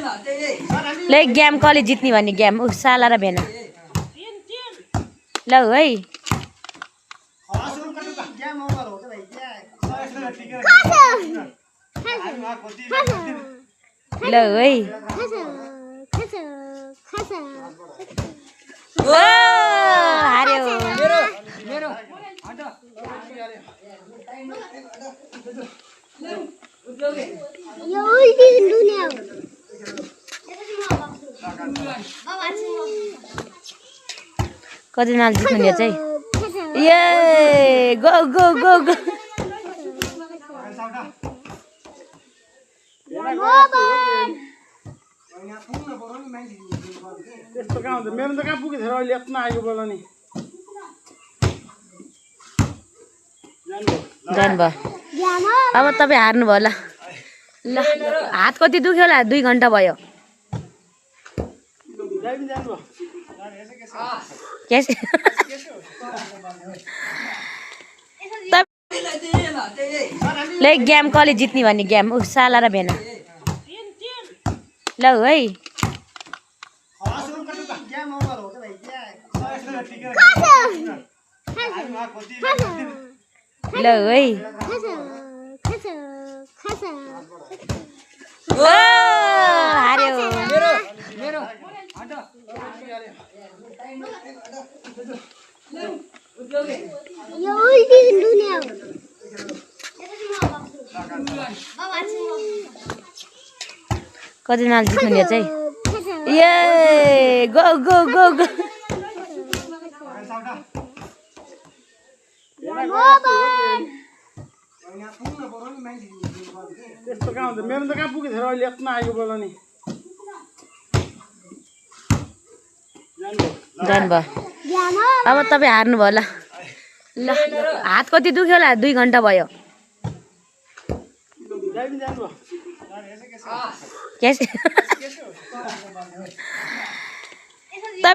ल गेम कसले जित्ने भन्ने गेम ऊ साला र भेना ल है ल है हार्यो कतिजना जित्नु चाहिँ ए गो गो गो गो त्यस्तो कहाँ हुन्छ मेरो त कहाँ पुगेछ र अहिले यत्न आएको बेला नि जानुभयो अब तपाईँ हार्नु भयो ल ल हात कति दुख्यो होला 2 घन्टा भयो ल गेम कसले जित्ने भन्ने गेम ऊ साला र भेना ल है ल है हार्यो कतिजना जित्नु चाहिँ ए गो गो गो गो त्यस्तो कहाँ हुन्छ मेरो त कहाँ पुगेछ र अहिले यत्न आएको बेला नि जानुभयो अब तपाईँ हार्नु भयो ल हात कति दुख्यो होला 2 घन्टा भयो जानुभयो के